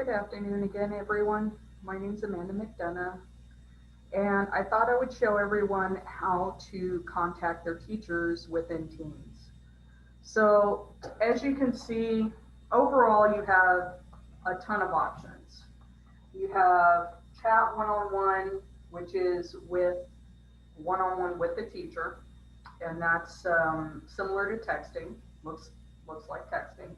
Good afternoon again, everyone. My name is Amanda McDonough, and I thought I would show everyone how to contact their teachers within Teams. So, as you can see, overall you have a ton of options. You have chat one-on-one, which is with one-on-one with the teacher, and that's similar to texting, looks like texting.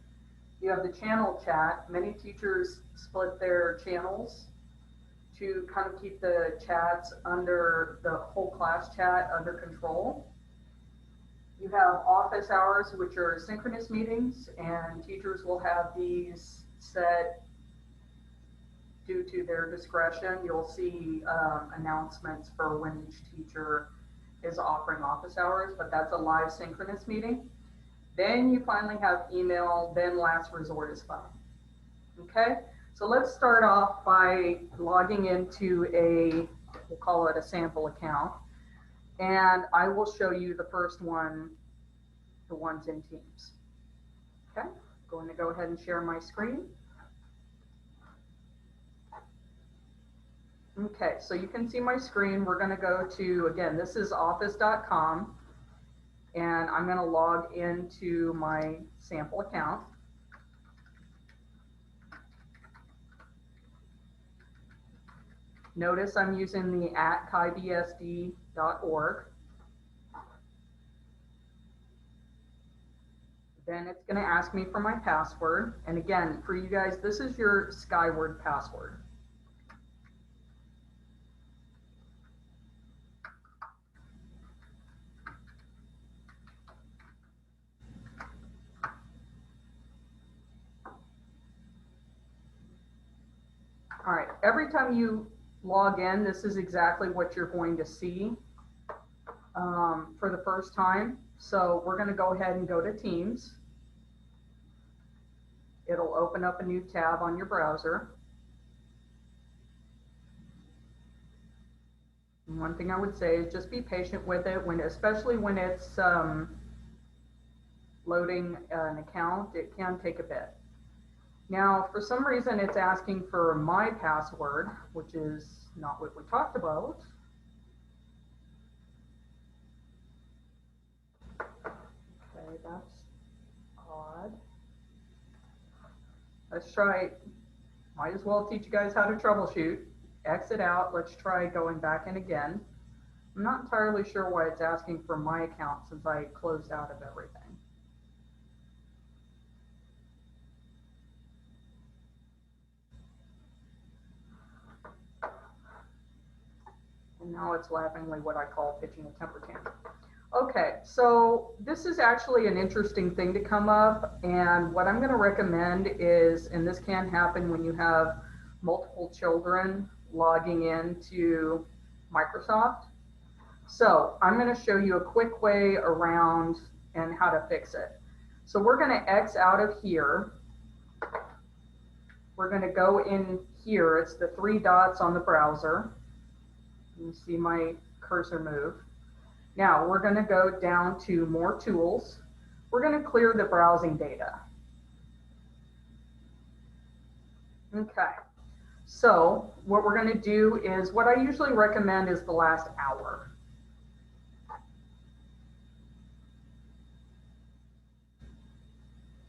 You have the channel chat. Many teachers split their channels to kind of keep the chats under the whole class chat under control. You have office hours, which are synchronous meetings, and teachers will have these set due to their discretion. You'll see announcements for when each teacher is offering office hours, but that's a live synchronous meeting. Then you finally have email, then last resort is phone. Okay, so let's start off by logging into we'll call it a sample account. And I will show you the first one, the ones in Teams. Okay, going to go ahead and share my screen. Okay, so you can see my screen. We're going to go to, again, this is office.com. And I'm going to log into my sample account. Notice I'm using the @kibsd.org. Then it's going to ask me for my password. And again, for you guys, this is your Skyward password. All right, every time you log in, this is exactly what you're going to see for the first time. So we're going to go ahead and go to Teams. It'll open up a new tab on your browser. And one thing I would say is just be patient with it, especially when it's loading an account. It can take a bit. Now, for some reason, it's asking for my password, which is not what we talked about. Okay, that's odd. Let's try, might as well teach you guys how to troubleshoot. Exit out, let's try going back in again. I'm not entirely sure why it's asking for my account since I closed out of everything. And now it's laughingly what I call pitching a temper tantrum. Okay, so this is actually an interesting thing to come up, and what I'm going to recommend is, and this can happen when you have multiple children logging into Microsoft. So I'm going to show you a quick way around and how to fix it. So we're going to X out of here. We're going to go in here. It's the 3 dots on the browser. You see my cursor move. Now we're going to go down to more tools. We're going to clear the browsing data. Okay, so what we're going to do is, what I usually recommend is the last hour.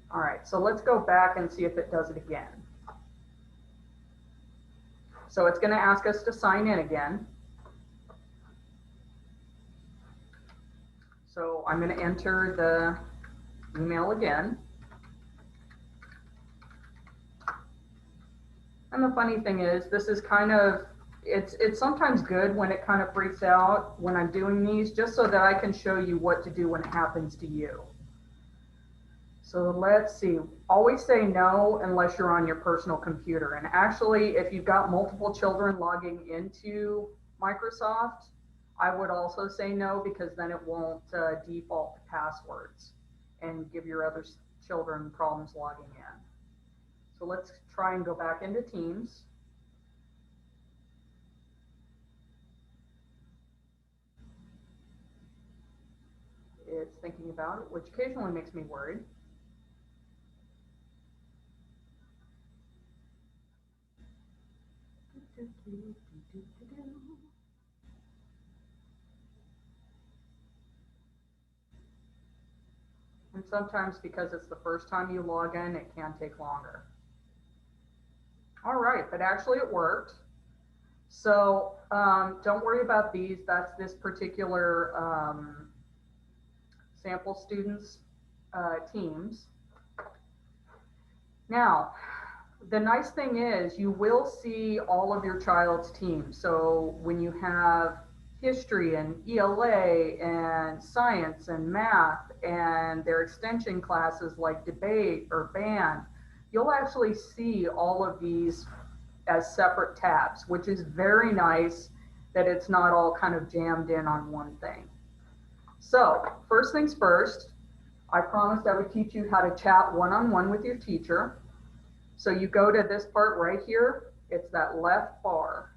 All right, so let's go back and see if it does it again. So it's going to ask us to sign in again. So I'm going to enter the email again. And the funny thing is, this is kind of, it's sometimes good when it kind of freaks out when I'm doing these, just so that I can show you what to do when it happens to you. So let's see, always say no unless you're on your personal computer. And actually, if you've got multiple children logging into Microsoft, I would also say no, because then it won't default to passwords and give your other children problems logging in. So let's try and go back into Teams. It's thinking about it, which occasionally makes me worried. And sometimes because it's the first time you log in, it can take longer. All right, but actually it worked. So don't worry about these. That's this particular sample students' teams. Now, the nice thing is you will see all of your child's teams. So when you have history and ELA and science and math and their extension classes like debate or band, you'll actually see all of these as separate tabs, which is very nice that it's not all kind of jammed in on one thing. So first things first, I promised I would teach you how to chat one-on-one with your teacher. So you go to this part right here, it's that left bar.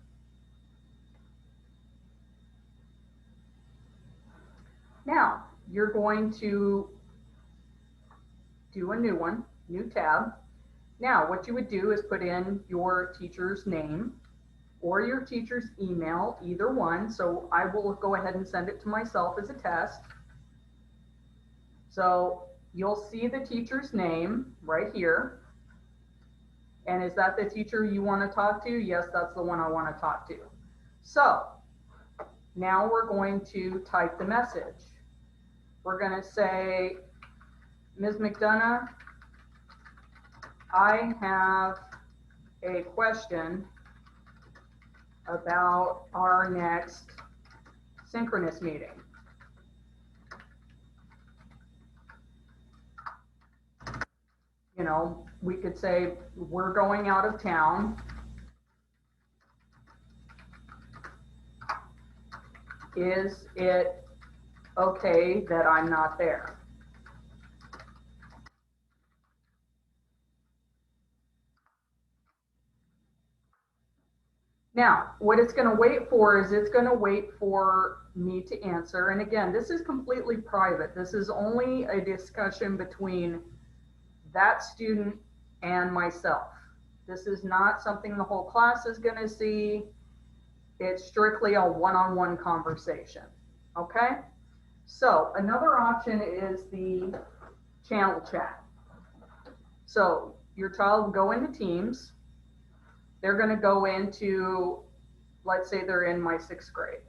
Now, you're going to do a new one, new tab. Now, what you would do is put in your teacher's name or your teacher's email, either one. So I will go ahead and send it to myself as a test. So you'll see the teacher's name right here. And is that the teacher you want to talk to? Yes, that's the one I want to talk to. So now we're going to type the message. We're going to say, Ms. McDonough, I have a question about our next synchronous meeting. You know, we could say, we're going out of town. Is it okay that I'm not there? Now, what it's going to wait for is it's going to wait for me to answer. And again, this is completely private. This is only a discussion between that student and myself. This is not something the whole class is going to see. It's strictly a one-on-one conversation. Okay? So another option is the channel chat. So your child will go into Teams. They're going to go into, let's say they're in my 6th grade.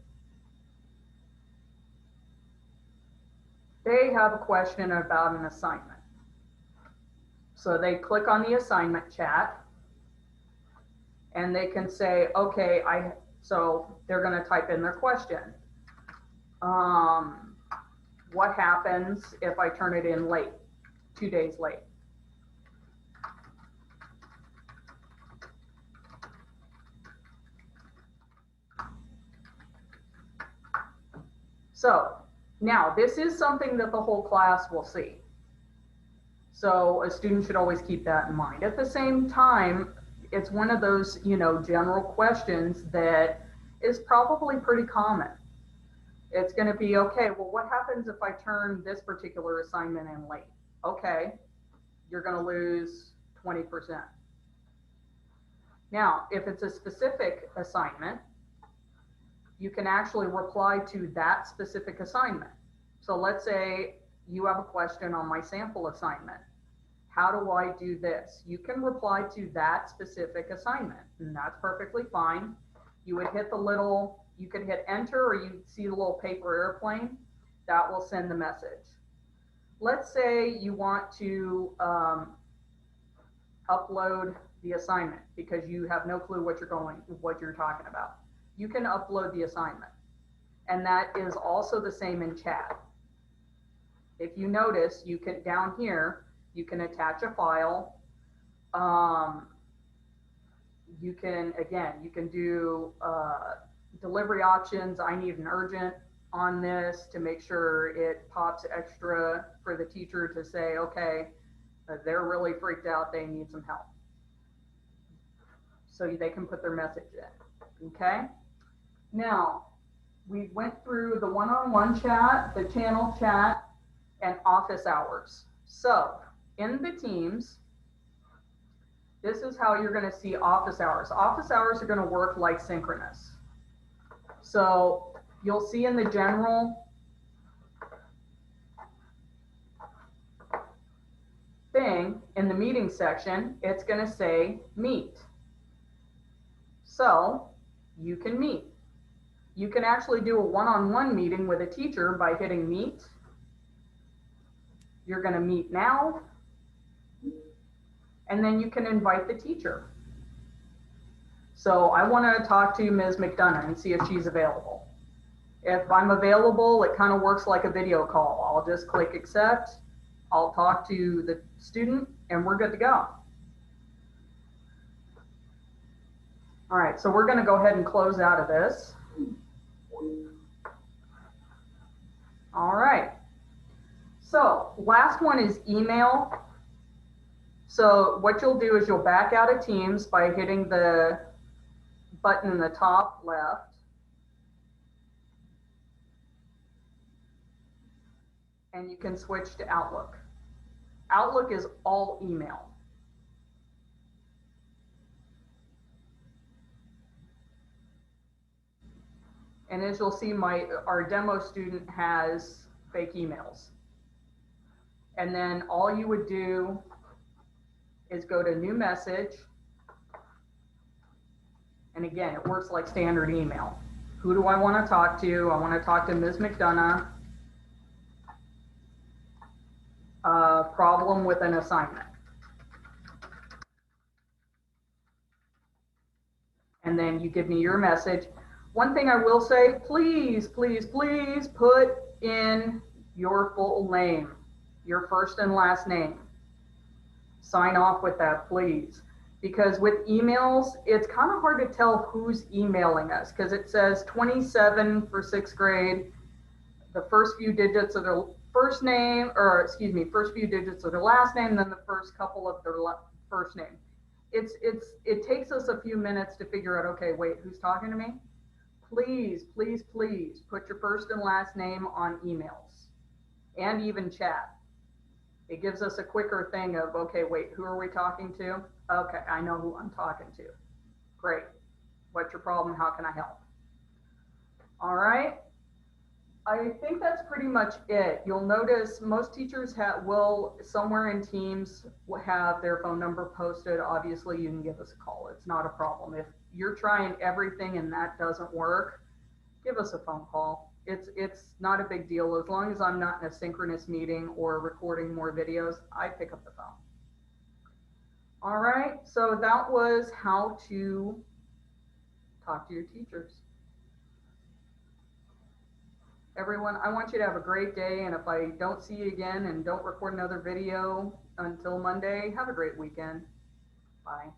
They have a question about an assignment. So they click on the assignment chat and they can say, okay, so they're going to type in their question. What happens if I turn it in late, 2 days late? So now this is something that the whole class will see. So a student should always keep that in mind. At the same time, it's one of those, general questions that is probably pretty common. It's going to be, okay, well, what happens if I turn this particular assignment in late? Okay, you're going to lose 20%. Now, if it's a specific assignment, you can actually reply to that specific assignment. So let's say you have a question on my sample assignment. How do I do this? You can reply to that specific assignment, and that's perfectly fine. You would hit you could hit enter, or you see the little paper airplane, that will send the message. Let's say you want to upload the assignment because you have no clue what you're talking about. You can upload the assignment, and that is also the same in chat. If you notice, you can, down here, you can attach a file. You can do delivery options. I need an urgent on this to make sure it pops extra for the teacher to say, okay, they're really freaked out, they need some help. So they can put their message in, okay? Now, we went through the one-on-one chat, the channel chat, and office hours. So in the Teams, this is how you're going to see office hours. Office hours are going to work like synchronous. So you'll see in the general thing in the meeting section, it's going to say meet. So you can meet. You can actually do a one-on-one meeting with a teacher by hitting meet. You're going to meet now. And then you can invite the teacher. So I want to talk to Ms. McDonough and see if she's available. If I'm available, it kind of works like a video call. I'll just click accept. I'll talk to the student and we're good to go. All right, so we're going to go ahead and close out of this. All right. So last one is email. So what you'll do is you'll back out of Teams by hitting the button in the top left. And you can switch to Outlook. Outlook is all email. And as you'll see, our demo student has fake emails. And then all you would do is go to new message. And again, it works like standard email. Who do I want to talk to? I want to talk to Ms. McDonough. Problem with an assignment. And then you give me your message. One thing I will say, please, please, please put in your full name, your first and last name. Sign off with that, please. Because with emails, it's kind of hard to tell who's emailing us because it says 27 for 6th grade. The first few digits of their first name, or excuse me, first few digits of their last name, then the first couple of their first name. It takes us a few minutes to figure out, okay, wait, who's talking to me? Please, please, please put your first and last name on emails and even chat. It gives us a quicker thing of, okay, wait, who are we talking to? Okay, I know who I'm talking to. Great. What's your problem? How can I help? All right. I think that's pretty much it. You'll notice most teachers will somewhere in Teams have their phone number posted. Obviously, you can give us a call. It's not a problem. If you're trying everything and that doesn't work, give us a phone call. It's not a big deal. As long as I'm not in a synchronous meeting or recording more videos, I pick up the phone. All right, so that was how to talk to your teachers. Everyone, I want you to have a great day, and if I don't see you again and don't record another video until Monday, have a great weekend. Bye.